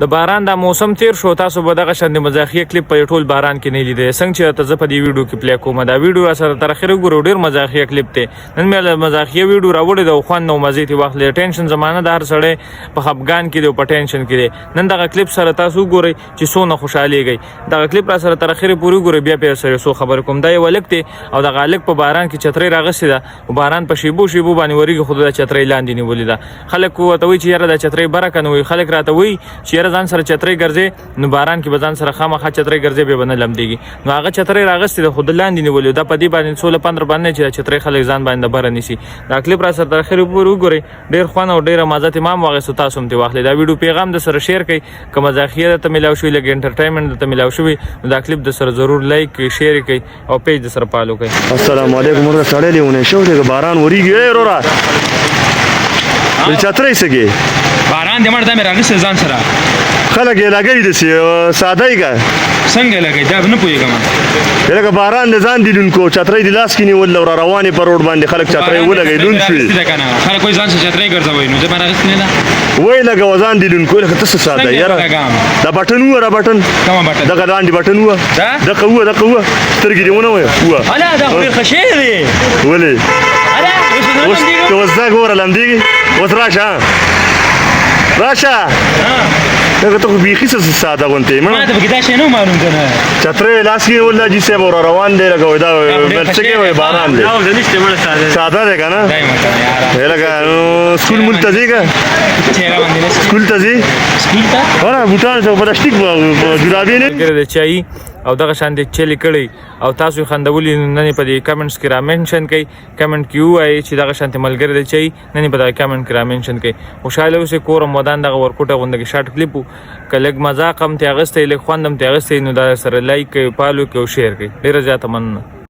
د باران دا موسم تیر شو تاسو به دغه شان د مزاحیه کلیپ په ټول باران کې نه لیدل څنګه چې ته په دې ویډیو کې پلی کوم دا ویډیو سره تر اخره ګورو ډیر مزاحیه کلیپ ته نن مې مزاحیه ویډیو راوړی د خوان نو مزه تی وخت له ټینشن زمانه د هر سړی په خفګان کې دی په ټینشن کې دی نن دغه کلیپ سره تاسو ګورئ چې څونه خوشاليږي دغه کلیپ را سره تر اخره پوری ګورئ بیا په سره سو خبر کوم دا یو لکته او دغه لک په باران کې چتري راغسي دا باران په شیبو باندې وريږي خود د چتري لاندې نیولې دا خلک وته وی چې یاره د چتري برکه وي خلک راته وی چې یاره ځان سره چتري ګرځي نو باران کې بزان سره خامخا چتري ګرځي به بنه لمديږي نو هغه چتري راغستې د خود لاندې نیولې دا په دې باندې 16 15 باندې چې چتري خلک ځان باندې بره نيسي دا کلیپ را سره تر اخره پورې وګورئ ډیر خوان او ډیر مزه تمام واغې تاسو هم ته واخلې دا ویډیو پیغام د سره شیر کړئ کوم ځاخیه ته ملاو شوی لګ انټرټینمنت ته ملاو شوی دا کلیپ د سره ضرور لایک شیر کړئ او پیج د سره فالو کړئ السلام علیکم ورته سړی لیونه شو د باران وریږي رورا د چتري سګي باران د مړ د مې راغلی ځان سره خلک یې لګی د سی ساده یې کا څنګه لګی دا نه پوهېږم لکه باران د ځان دیدونکو چتري د لاس کې نیول او روانې پر روډ باندې خلک چتري ولګی لون شي خلک کوئی ځان چتري ګرځوي نو د مړ راغلی نه وای لګه وزن دیدونکو لکه تاسو ساده یاره دا بټن و را بټن کوم بټن دغه لاندې بټن و دغه و سترګې دیونه و الا دا خو خشې دی ولې الا اوس ته وځه ګوره لمدیږي اوس راشه دغه ته بیخي څه ساده غونته ما ته بګی دا شی نو معلوم ده چترې لاس کې ولا جی سه ور روان دی لګوي دا بلڅکه وي باران دی دا د نشته مړ ساده دی کنه دایمه لکه سکول ملتزی کا سکول تزی سکول ته ورا بوتان ته پلاستیک جرابې نه ګره چای او دغه شان د چلی کړي او تاسو خندولي نن په دې کمنټس کې را منشن کړئ کمنټ کیو آی چې دغه شان ملګری دی چي نن په دغه کمنټ کې را منشن کړئ خوشاله اوسئ کور مدان دغه ورکوټه غونډه کې شارټ کلیپ کلګ مزاق هم ته اغستې لګ خوندم ته اغستې نو دا سره لایک فالو کې او شیر کړئ ډیره زیاته مننه